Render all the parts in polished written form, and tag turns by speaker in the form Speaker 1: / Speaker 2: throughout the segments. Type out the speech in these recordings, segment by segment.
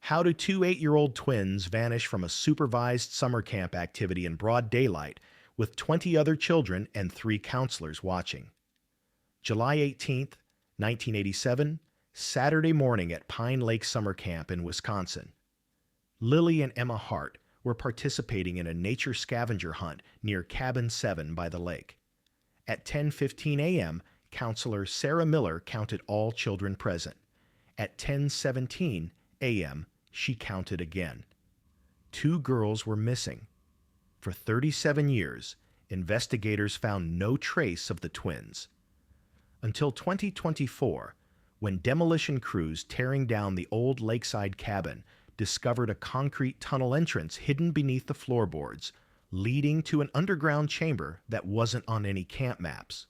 Speaker 1: How do two 8-year-old twins vanish from a supervised summer camp activity in broad daylight with 20 other children and 3 counselors watching? July 18th, 1987, Saturday morning at Pine Lake Summer Camp in Wisconsin. Lily and Emma Hart were participating in a nature scavenger hunt near Cabin 7 by the lake. At 10:15 a.m., counselor Sarah Miller counted all children present. At 10:17 a.m., she counted again. 2 girls were missing. For 37 years, investigators found no trace of the twins. Until 2024, when demolition crews tearing down the old lakeside cabin discovered a concrete tunnel entrance hidden beneath the floorboards, leading to an underground chamber that wasn't on any camp maps.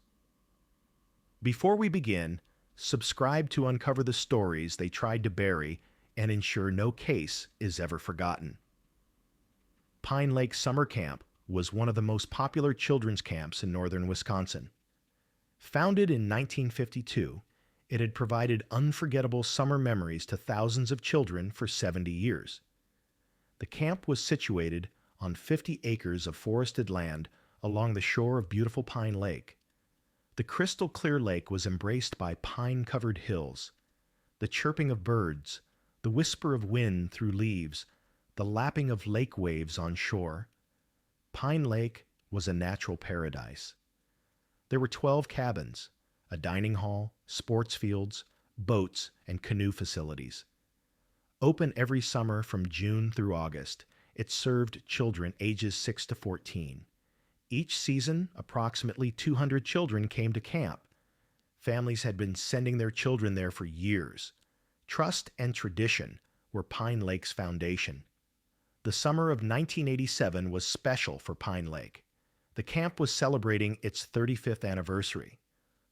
Speaker 1: Before we begin, subscribe to uncover the stories they tried to bury and ensure no case is ever forgotten. Pine Lake Summer Camp was one of the most popular children's camps in northern Wisconsin. Founded in 1952, it had provided unforgettable summer memories to thousands of children for 70 years. The camp was situated on 50 acres of forested land along the shore of beautiful Pine Lake. The crystal clear lake was embraced by pine-covered hills. The chirping of birds, the whisper of wind through leaves, the lapping of lake waves on shore. Pine Lake was a natural paradise. There were 12 cabins, a dining hall, sports fields, boats, and canoe facilities. Open every summer from June through August, it served children ages 6 to 14. Each season, approximately 200 children came to camp. Families had been sending their children there for years. Trust and tradition were Pine Lake's foundation. The summer of 1987 was special for Pine Lake. The camp was celebrating its 35th anniversary.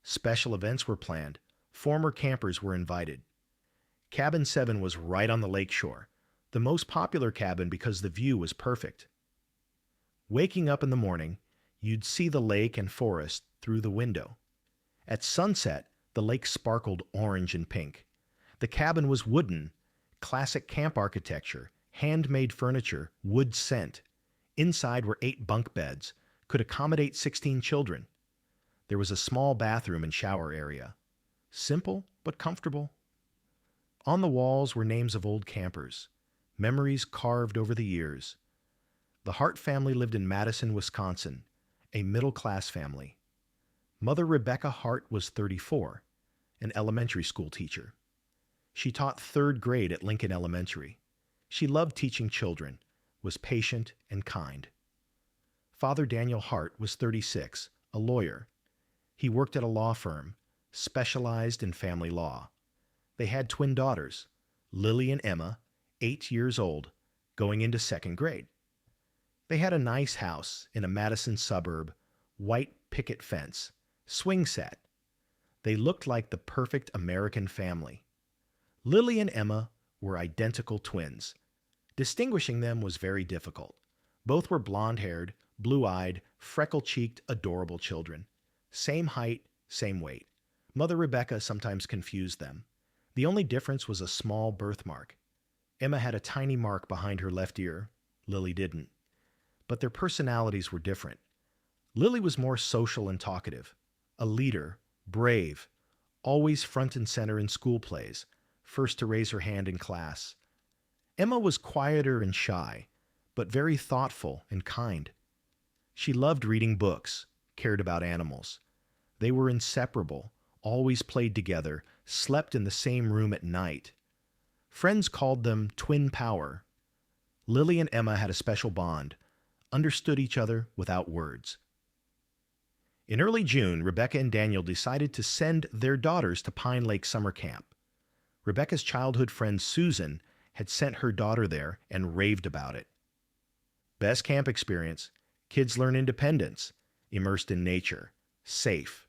Speaker 1: Special events were planned. Former campers were invited. Cabin 7 was right on the lake shore, the most popular cabin because the view was perfect. Waking up in the morning, you'd see the lake and forest through the window. At sunset, the lake sparkled orange and pink. The cabin was wooden, classic camp architecture, handmade furniture, wood scent. Inside were 8 bunk beds, could accommodate 16 children. There was a small bathroom and shower area. Simple but comfortable. On the walls were names of old campers, memories carved over the years. The Hart family lived in Madison, Wisconsin, a middle-class family. Mother Rebecca Hart was 34, an elementary school teacher. She taught 3rd grade at Lincoln Elementary. She loved teaching children, was patient and kind. Father Daniel Hart was 36, a lawyer. He worked at a law firm, specialized in family law. They had twin daughters, Lily and Emma, 8 years old, going into 2nd grade. They had a nice house in a Madison suburb, white picket fence, swing set. They looked like the perfect American family. Lily and Emma were identical twins. Distinguishing them was very difficult. Both were blonde-haired, blue-eyed, freckle-cheeked, adorable children. Same height, same weight. Mother Rebecca sometimes confused them. The only difference was a small birthmark. Emma had a tiny mark behind her left ear. Lily didn't. But their personalities were different. Lily was more social and talkative, a leader, brave, always front and center in school plays, first to raise her hand in class. Emma was quieter and shy, but very thoughtful and kind. She loved reading books, cared about animals. They were inseparable, always played together, slept in the same room at night. Friends called them twin power. Lily and Emma had a special bond, understood each other without words. In early June, Rebecca and Daniel decided to send their daughters to Pine Lake Summer Camp. Rebecca's childhood friend Susan had sent her daughter there and raved about it. Best camp experience, kids learn independence, immersed in nature, safe.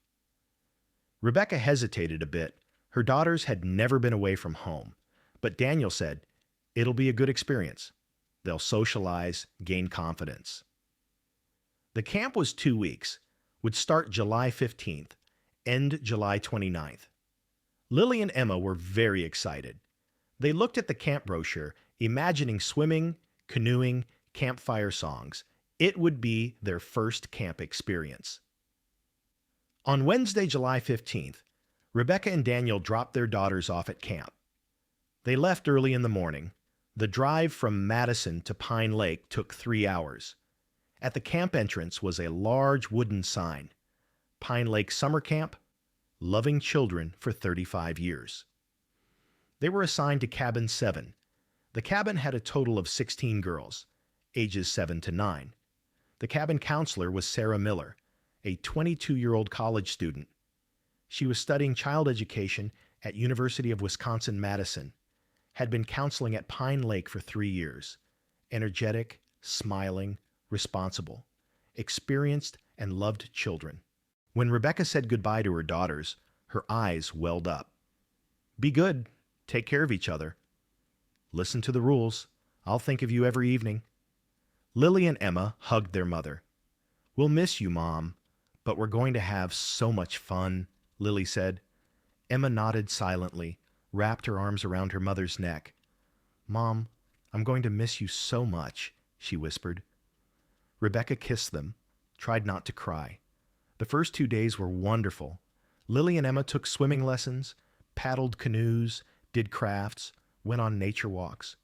Speaker 1: Rebecca hesitated a bit. Her daughters had never been away from home, but Daniel said, "It'll be a good experience. They'll socialize, gain confidence." The camp was 2 weeks, would start July 15th, end July 29th. Lily and Emma were very excited. They looked at the camp brochure, imagining swimming, canoeing, campfire songs. It would be their first camp experience. On Wednesday, July 15th, Rebecca and Daniel dropped their daughters off at camp. They left early in the morning. The drive from Madison to Pine Lake took 3 hours. At the camp entrance was a large wooden sign, Pine Lake Summer Camp, loving children for 35 years. They were assigned to Cabin 7. The cabin had a total of 16 girls, ages 7 to 9. The cabin counselor was Sarah Miller, a 22-year-old college student. She was studying child education at University of Wisconsin-Madison, had been counseling at Pine Lake for 3 years, energetic, smiling, responsible, experienced, and loved children. When Rebecca said goodbye to her daughters, her eyes welled up. Be good. Take care of each other. Listen to the rules. I'll think of you every evening. Lily and Emma hugged their mother. We'll miss you, Mom, but we're going to have so much fun, Lily said. Emma nodded silently, wrapped her arms around her mother's neck. Mom, I'm going to miss you so much, she whispered. Rebecca kissed them, tried not to cry. The first 2 days were wonderful. Lily and Emma took swimming lessons, paddled canoes, did crafts, went on nature walks.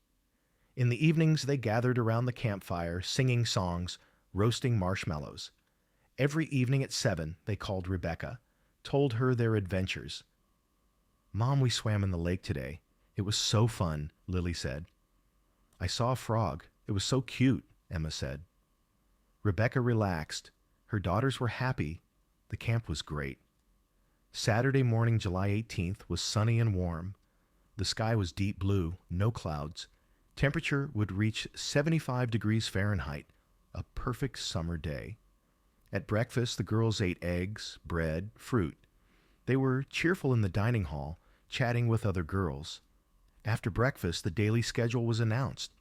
Speaker 1: In the evenings, they gathered around the campfire, singing songs, roasting marshmallows. Every evening at 7, they called Rebecca, told her their adventures. Mom, we swam in the lake today. It was so fun, Lily said. I saw a frog. It was so cute, Emma said. Rebecca relaxed. Her daughters were happy. The camp was great. Saturday morning, July 18th, was sunny and warm. The sky was deep blue, no clouds. Temperature would reach 75 degrees Fahrenheit, a perfect summer day. At breakfast, the girls ate eggs, bread, fruit. They were cheerful in the dining hall, chatting with other girls. After breakfast, the daily schedule was announced.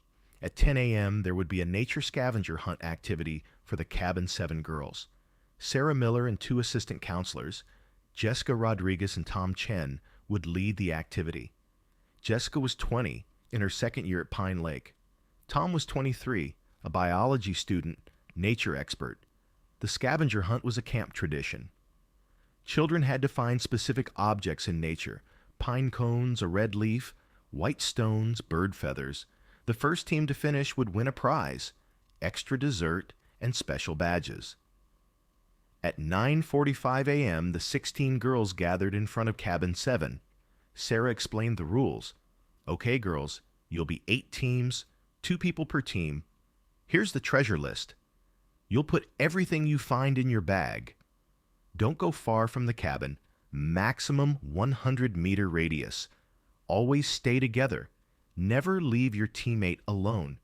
Speaker 1: At 10 a.m., there would be a nature scavenger hunt activity for the Cabin 7 girls. Sarah Miller and 2 assistant counselors, Jessica Rodriguez and Tom Chen, would lead the activity. Jessica was 20, in her second year at Pine Lake. Tom was 23, a biology student, nature expert. The scavenger hunt was a camp tradition. Children had to find specific objects in nature, pine cones, a red leaf, white stones, bird feathers. The first team to finish would win a prize, extra dessert, and special badges. At 9:45 a.m., the 16 girls gathered in front of Cabin 7. Sarah explained the rules. Okay, girls, you'll be 8 teams, 2 people per team. Here's the treasure list. You'll put everything you find in your bag. Don't go far from the cabin. Maximum 100-meter radius. Always stay together. Never leave your teammate alone.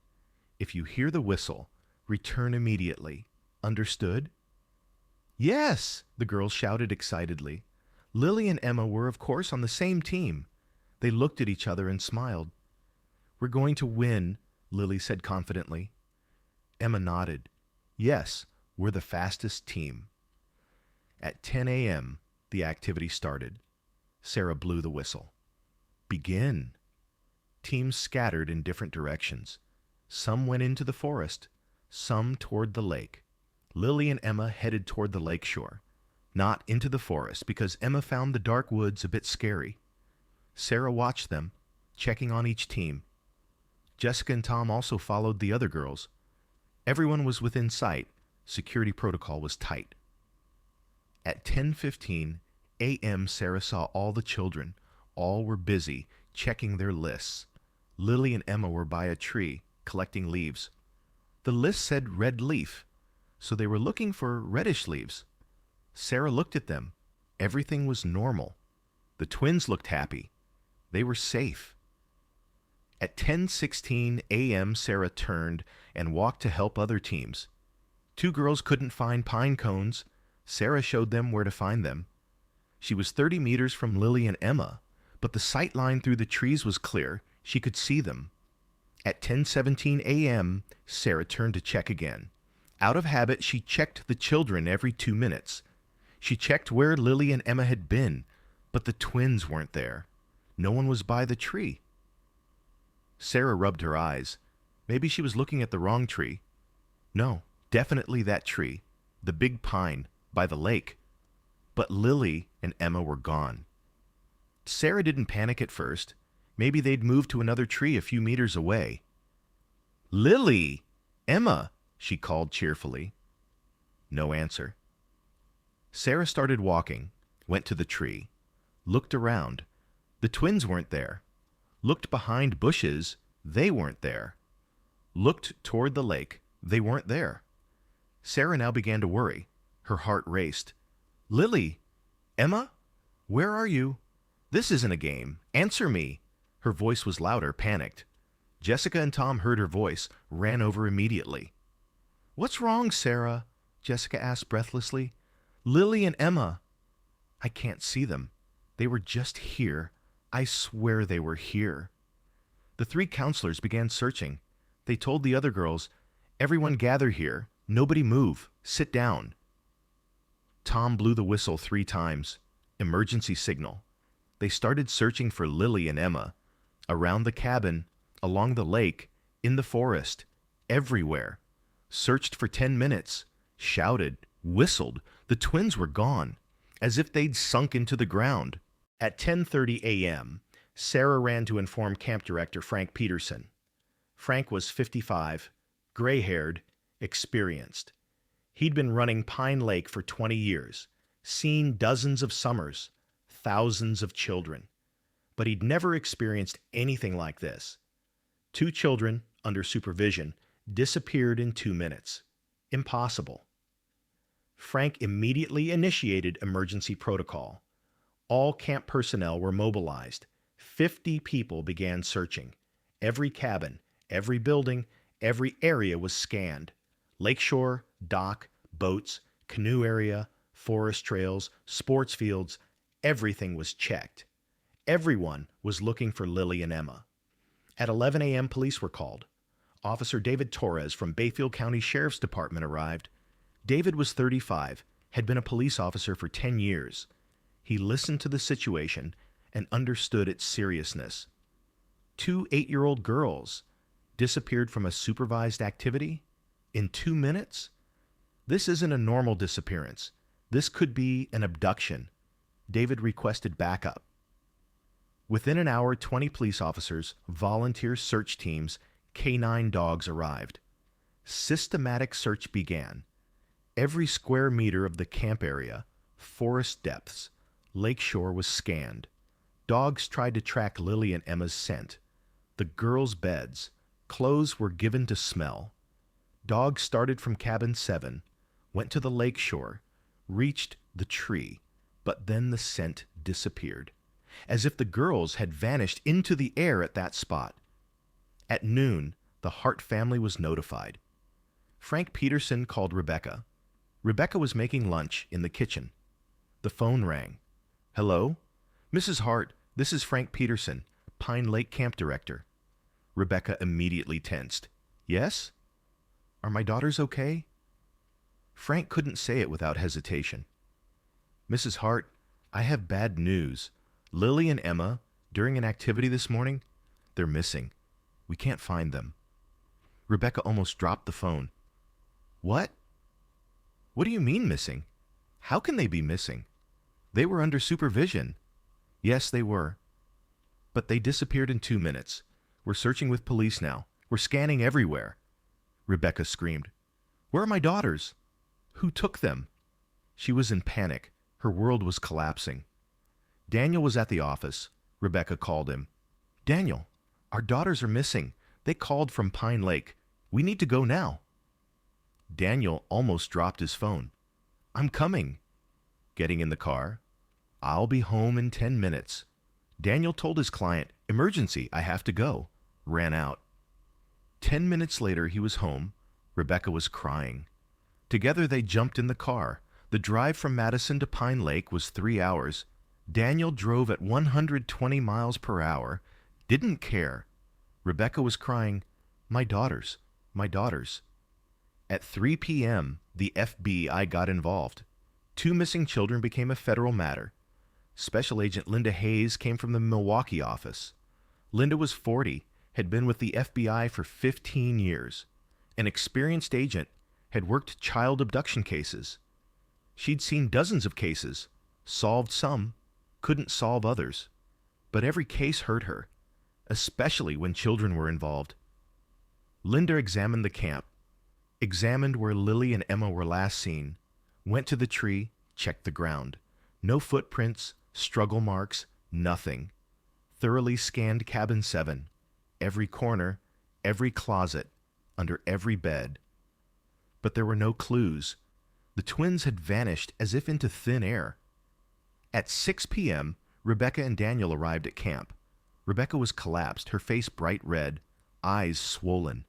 Speaker 1: If you hear the whistle, return immediately. Understood? Yes, the girls shouted excitedly. Lily and Emma were, of course, on the same team. They looked at each other and smiled. We're going to win, Lily said confidently. Emma nodded. Yes, we're the fastest team. At 10 a.m., the activity started. Sarah blew the whistle. Begin. Teams scattered in different directions. Some went into the forest, some toward the lake. Lily and Emma headed toward the lake shore, not into the forest because Emma found the dark woods a bit scary. Sarah watched them, checking on each team. Jessica and Tom also followed the other girls. Everyone was within sight. Security protocol was tight. At 10:15 a.m., Sarah saw all the children. All were busy, checking their lists. Lily and Emma were by a tree, collecting leaves. The list said red leaf, so they were looking for reddish leaves. Sarah looked at them. Everything was normal. The twins looked happy. They were safe. At 10:16 a.m., Sarah turned and walked to help other teams. 2 girls couldn't find pine cones. Sarah showed them where to find them. She was 30 meters from Lily and Emma, but the sight line through the trees was clear. She could see them. At 10:17 a.m., Sarah turned to check again. Out of habit, she checked the children every 2 minutes. She checked where Lily and Emma had been, but the twins weren't there. No one was by the tree. Sarah rubbed her eyes. Maybe she was looking at the wrong tree. No, definitely that tree. The big pine, by the lake. But Lily and Emma were gone. Sarah didn't panic at first. Maybe they'd moved to another tree a few meters away. "Lily! Emma!" she called cheerfully. No answer. Sarah started walking, went to the tree, looked around. The twins weren't there. Looked behind bushes. They weren't there. Looked toward the lake. They weren't there. Sarah now began to worry. Her heart raced. "Lily! Emma? Where are you? This isn't a game. Answer me." Her voice was louder, panicked. Jessica and Tom heard her voice, ran over immediately. "What's wrong, Sarah?" Jessica asked breathlessly. "Lily and Emma." "I can't see them. They were just here. I swear they were here." The three counselors began searching. They told the other girls, "Everyone gather here. Nobody move. Sit down." Tom blew the whistle 3 times. Emergency signal. They started searching for Lily and Emma. Around the cabin, along the lake, in the forest, everywhere. Searched for 10 minutes. Shouted, whistled. The twins were gone, as if they'd sunk into the ground. At 10:30 a.m., Sarah ran to inform camp director Frank Peterson. Frank was 55, gray-haired, experienced. He'd been running Pine Lake for 20 years, seen dozens of summers, thousands of children. But he'd never experienced anything like this. 2 children, under supervision, disappeared in 2 minutes. Impossible. Frank immediately initiated emergency protocol. All camp personnel were mobilized. 50 people began searching. Every cabin, every building, every area was scanned. Lakeshore, dock, boats, canoe area, forest trails, sports fields, everything was checked. Everyone was looking for Lily and Emma. At 11 a.m., police were called. Officer David Torres from Bayfield County Sheriff's Department arrived. David was 35, had been a police officer for 10 years. He listened to the situation and understood its seriousness. 2 8-year-old girls disappeared from a supervised activity in 2 minutes? This isn't a normal disappearance. This could be an abduction. David requested backup. Within an hour, 20 police officers, volunteer search teams, canine dogs arrived. Systematic search began. Every square meter of the camp area, forest depths, lakeshore was scanned. Dogs tried to track Lily and Emma's scent. The girls' beds, clothes were given to smell. Dogs started from cabin 7, went to the lakeshore, reached the tree, but then the scent disappeared, as if the girls had vanished into the air at that spot. At noon, the Hart family was notified. Frank Peterson called Rebecca. Rebecca was making lunch in the kitchen. The phone rang. "Hello? Mrs. Hart, this is Frank Peterson, Pine Lake Camp Director." Rebecca immediately tensed. "Yes? Are my daughters okay?" Frank couldn't say it without hesitation. "Mrs. Hart, I have bad news. Lily and Emma, during an activity this morning, they're missing. We can't find them." Rebecca almost dropped the phone. "What? What do you mean missing? How can they be missing? They were under supervision." "Yes, they were. But they disappeared in 2 minutes. We're searching with police now. We're scanning everywhere." Rebecca screamed. "Where are my daughters? Who took them?" She was in panic. Her world was collapsing. Daniel was at the office. Rebecca called him. "Daniel, our daughters are missing. They called from Pine Lake. We need to go now." Daniel almost dropped his phone. "I'm coming." Getting in the car. "I'll be home in 10 minutes. Daniel told his client, "Emergency, I have to go." Ran out. 10 minutes later, he was home. Rebecca was crying. Together, they jumped in the car. The drive from Madison to Pine Lake was 3 hours. Daniel drove at 120 miles per hour, didn't care. Rebecca was crying, "My daughters, my daughters." At 3 p.m., the FBI got involved. 2 missing children became a federal matter. Special Agent Linda Hayes came from the Milwaukee office. Linda was 40, had been with the FBI for 15 years. An experienced agent, had worked child abduction cases. She'd seen dozens of cases, solved some, couldn't solve others. But every case hurt her, especially when children were involved. Linda examined the camp, examined where Lily and Emma were last seen, went to the tree, checked the ground. No footprints, struggle marks, nothing. Thoroughly scanned cabin 7, every corner, every closet, under every bed. But there were no clues. The twins had vanished as if into thin air. At 6 p.m., Rebecca and Daniel arrived at camp. Rebecca was collapsed, her face bright red, eyes swollen.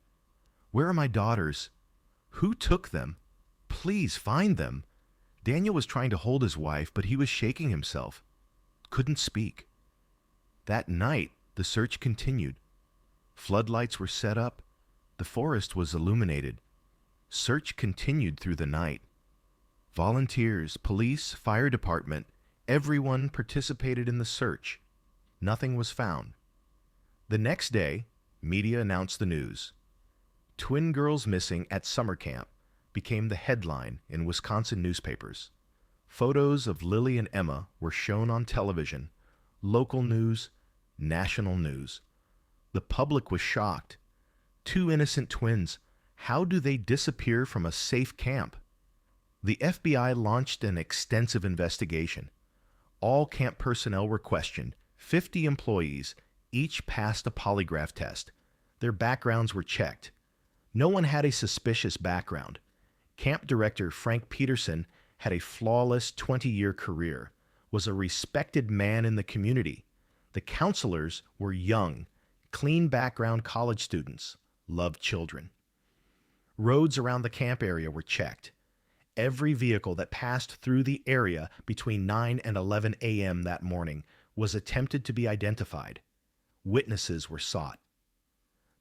Speaker 1: "Where are my daughters? Who took them? Please find them." Daniel was trying to hold his wife, but he was shaking himself. Couldn't speak. That night, the search continued. Floodlights were set up. The forest was illuminated. Search continued through the night. Volunteers, police, fire department, everyone participated in the search. Nothing was found. The next day, media announced the news. "Twin girls missing at summer camp" became the headline in Wisconsin newspapers. Photos of Lily and Emma were shown on television, local news, national news. The public was shocked. 2 innocent twins. How do they disappear from a safe camp? The FBI launched an extensive investigation. All camp personnel were questioned. 50 employees, each passed a polygraph test. Their backgrounds were checked. No one had a suspicious background. Camp director Frank Peterson had a flawless 20-year career, was a respected man in the community. The counselors were young, clean background college students, loved children. Roads around the camp area were checked. Every vehicle that passed through the area between 9 and 11 a.m. that morning was attempted to be identified. Witnesses were sought.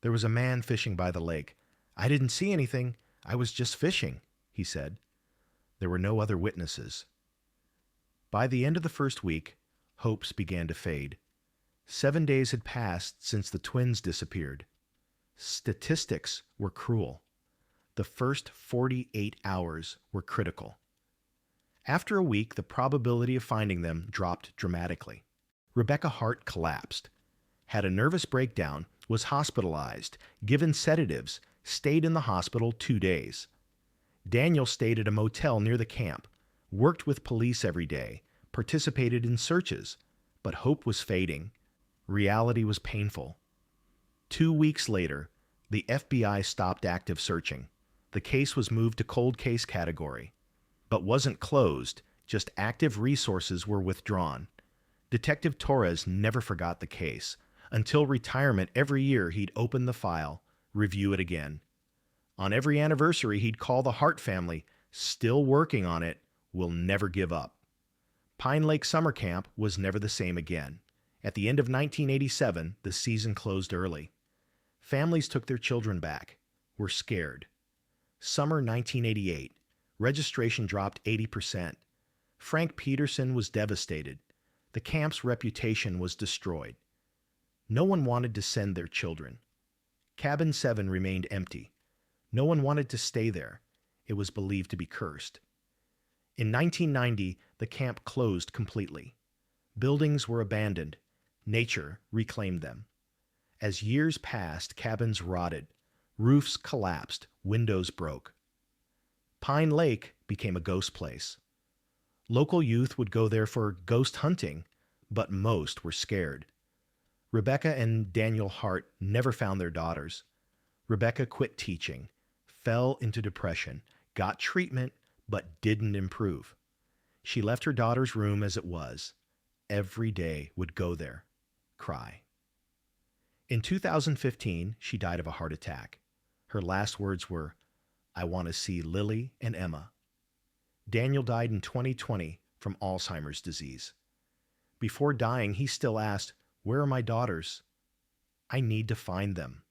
Speaker 1: "There was a man fishing by the lake. I didn't see anything. I was just fishing," he said. There were no other witnesses. By the end of the first week, hopes began to fade. 7 days had passed since the twins disappeared. Statistics were cruel. The first 48 hours were critical. After a week, the probability of finding them dropped dramatically. Rebecca Hart collapsed, had a nervous breakdown, was hospitalized, given sedatives, stayed in the hospital 2 days. Daniel stayed at a motel near the camp, worked with police every day, participated in searches, but hope was fading. Reality was painful. 2 weeks later, the FBI stopped active searching. The case was moved to cold case category, but wasn't closed, just active resources were withdrawn. Detective Torres never forgot the case. Until retirement, every year he'd open the file, review it again. On every anniversary, he'd call the Hart family, "Still working on it, we'll never give up." Pine Lake Summer Camp was never the same again. At the end of 1987, the season closed early. Families took their children back, were scared. Summer 1988, registration dropped 80%. Frank Peterson was devastated. The camp's reputation was destroyed. No one wanted to send their children. Cabin 7 remained empty. No one wanted to stay there. It was believed to be cursed. In 1990, the camp closed completely. Buildings were abandoned. Nature reclaimed them. As years passed, cabins rotted. Roofs collapsed. Windows broke. Pine Lake became a ghost place. Local youth would go there for ghost hunting, but most were scared. Rebecca and Daniel Hart never found their daughters. Rebecca quit teaching, fell into depression, got treatment, but didn't improve. She left her daughter's room as it was. Every day would go there, cry. In 2015, she died of a heart attack. Her last words were, "I want to see Lily and Emma." Daniel died in 2020 from Alzheimer's disease. Before dying, he still asked, "Where are my daughters? I need to find them."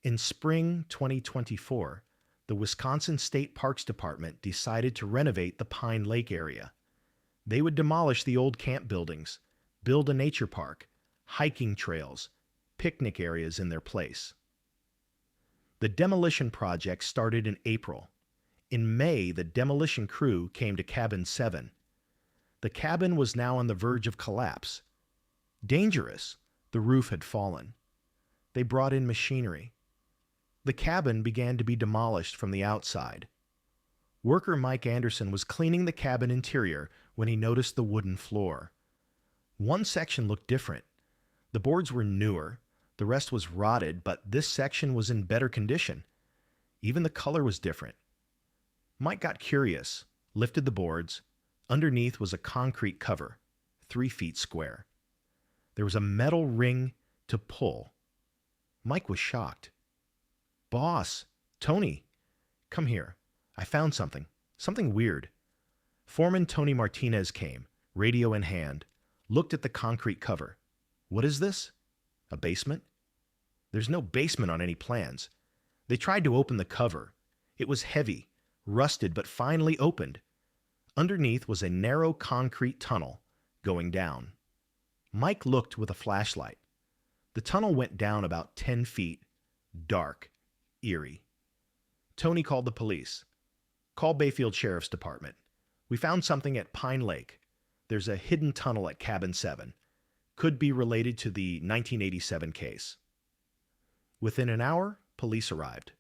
Speaker 1: In spring 2024, the Wisconsin State Parks Department decided to renovate the Pine Lake area. They would demolish the old camp buildings, build a nature park, hiking trails, picnic areas in their place. The demolition project started in April. In May, the demolition crew came to Cabin 7. The cabin was now on the verge of collapse. Dangerous. The roof had fallen. They brought in machinery. The cabin began to be demolished from the outside. Worker Mike Anderson was cleaning the cabin interior when he noticed the wooden floor. One section looked different. The boards were newer. The rest was rotted, but this section was in better condition. Even the color was different. Mike got curious, lifted the boards. Underneath was a concrete cover, 3 feet square. There was a metal ring to pull. Mike was shocked. "Boss, Tony, come here. I found something weird." Foreman Tony Martinez came, radio in hand, looked at the concrete cover. "What is this? A basement?" "There's no basement on any plans." They tried to open the cover. It was heavy, rusted, but finally opened. Underneath was a narrow concrete tunnel going down. Mike looked with a flashlight. The tunnel went down about 10 feet, dark, eerie. Tony called the police. "Call Bayfield Sheriff's Department. We found something at Pine Lake. There's a hidden tunnel at Cabin 7. Could be related to the 1987 case." Within an hour, police arrived.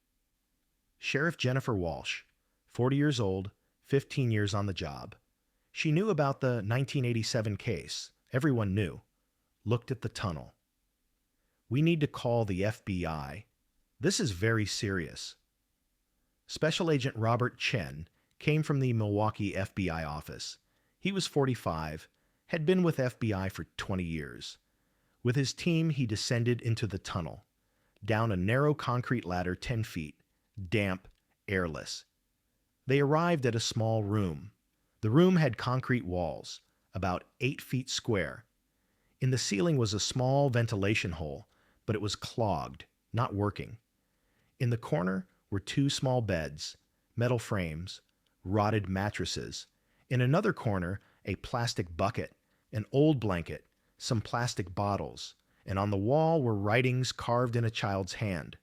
Speaker 1: Sheriff Jennifer Walsh, 40 years old, 15 years on the job. She knew about the 1987 case. Everyone knew. Looked at the tunnel. "We need to call the FBI. This is very serious." Special Agent Robert Chen came from the Milwaukee FBI office. He was 45, had been with FBI for 20 years. With his team, he descended into the tunnel, down a narrow concrete ladder 10 feet, damp, airless. They arrived at a small room. The room had concrete walls, about 8 feet square. In the ceiling was a small ventilation hole, but it was clogged, not working. In the corner were 2 small beds, metal frames, rotted mattresses. In another corner, a plastic bucket, an old blanket, some plastic bottles, and on the wall were writings carved in a child's hand.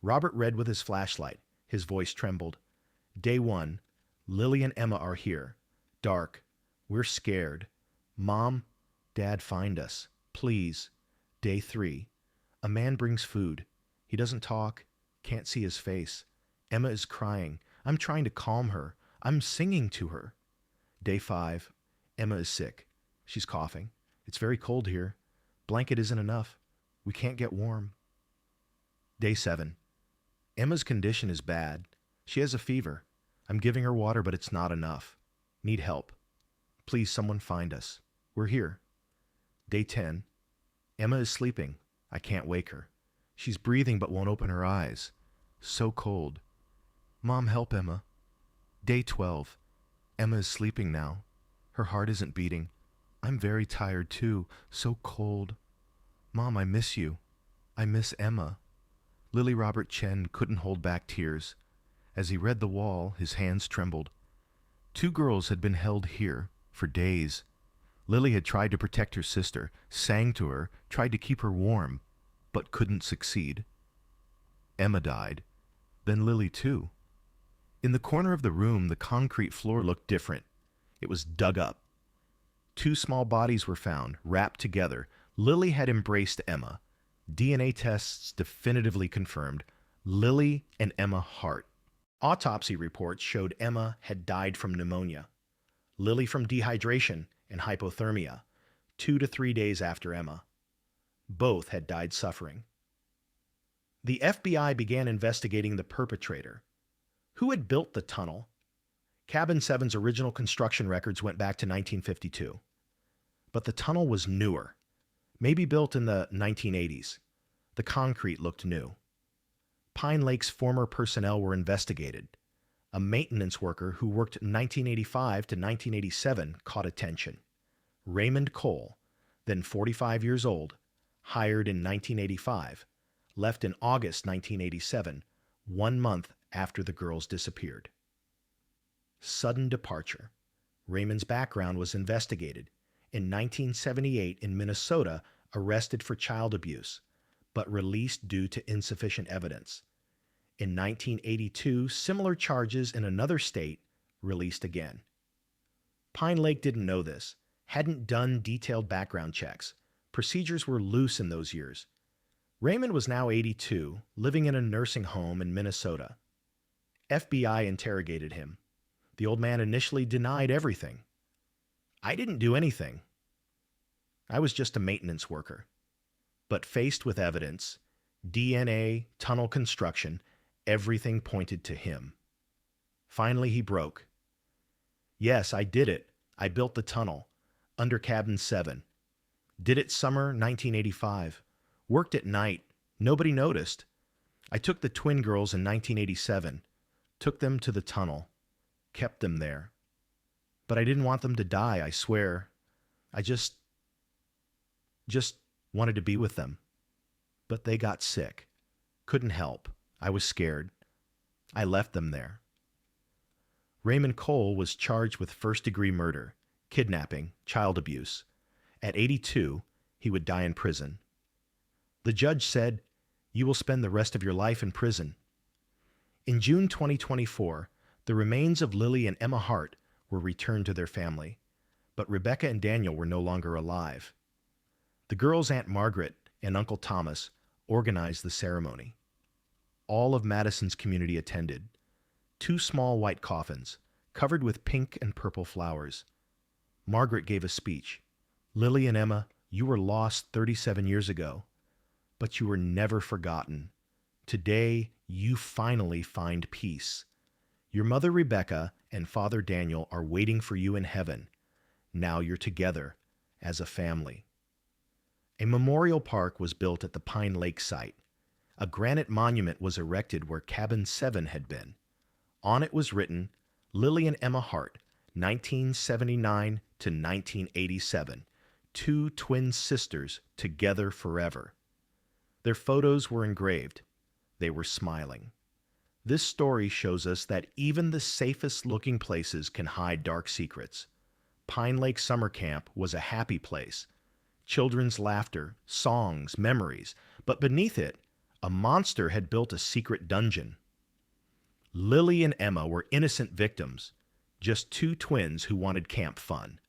Speaker 1: Robert read with his flashlight. His voice trembled. "Day 1. Lily and Emma are here. Dark. We're scared. Mom, Dad, find us. Please. Day 3. A man brings food. He doesn't talk. Can't see his face. Emma is crying. I'm trying to calm her. I'm singing to her. Day 5. Emma is sick. She's coughing. It's very cold here. Blanket isn't enough. We can't get warm. Day 7. Emma's condition is bad. She has a fever. I'm giving her water, but it's not enough. Need help. Please, someone find us. We're here. Day 10. Emma is sleeping. I can't wake her. She's breathing but won't open her eyes. So cold. Mom, help Emma. Day 12. Emma is sleeping now. Her heart isn't beating. I'm very tired too. So cold. Mom, I miss you. I miss Emma. Lily Robert Chen couldn't hold back tears. As he read the wall, his hands trembled. 2 girls had been held here for days. Lily had tried to protect her sister, sang to her, tried to keep her warm, but couldn't succeed. Emma died. Then Lily too. In the corner of the room, the concrete floor looked different. It was dug up. 2 small bodies were found, wrapped together. Lily had embraced Emma. DNA tests definitively confirmed Lily and Emma Hart. Autopsy reports showed Emma had died from pneumonia. Lily from dehydration and hypothermia, 2 to 3 days after Emma. Both had died suffering. The FBI began investigating the perpetrator. Who had built the tunnel? Cabin 7's original construction records went back to 1952. But the tunnel was newer, maybe built in the 1980s. The concrete looked new. Pine Lake's former personnel were investigated. A maintenance worker who worked 1985 to 1987 caught attention. Raymond Cole, then 45 years old, hired in 1985, left in August 1987, 1 month after the girls disappeared. Sudden departure. Raymond's background was investigated. In 1978 in Minnesota, arrested for child abuse, but released due to insufficient evidence. In 1982, similar charges in another state released again. Pine Lake didn't know this, hadn't done detailed background checks. Procedures were loose in those years. Raymond was now 82, living in a nursing home in Minnesota. FBI interrogated him. The old man initially denied everything. "I didn't do anything. I was just a maintenance worker." But faced with evidence, DNA, tunnel construction, everything pointed to him. Finally, he broke. "Yes, I did it. I built the tunnel, under cabin 7. Did it summer 1985. Worked at night. Nobody noticed. I took the twin girls in 1987. Took them to the tunnel. Kept them there. But I didn't want them to die, I swear. I just wanted to be with them. But they got sick. Couldn't help. I was scared. I left them there." Raymond Cole was charged with first-degree murder, kidnapping, child abuse. At 82, he would die in prison. The judge said, "You will spend the rest of your life in prison." In June 2024, the remains of Lily and Emma Hart were returned to their family, but Rebecca and Daniel were no longer alive. The girls' Aunt Margaret and Uncle Thomas organized the ceremony. All of Madison's community attended. 2 small white coffins, covered with pink and purple flowers. Margaret gave a speech. "Lily and Emma, you were lost 37 years ago, but you were never forgotten. Today, you finally find peace. Your mother Rebecca and father Daniel are waiting for you in heaven. Now you're together as a family." A memorial park was built at the Pine Lake site. A granite monument was erected where cabin 7 had been. On it was written, "Lily and Emma Hart, 1979 to 1987, 2 twin sisters together forever." Their photos were engraved. They were smiling. This story shows us that even the safest looking places can hide dark secrets. Pine Lake Summer Camp was a happy place. Children's laughter, songs, memories, but beneath it, a monster had built a secret dungeon. Lily and Emma were innocent victims, just 2 twins who wanted camp fun.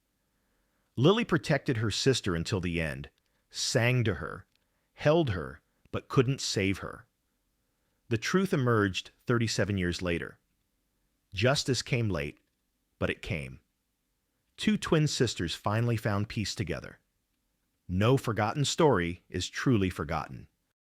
Speaker 1: Lily protected her sister until the end, sang to her, held her, but couldn't save her. The truth emerged 37 years later. Justice came late, but it came. 2 twin sisters finally found peace together. No forgotten story is truly forgotten.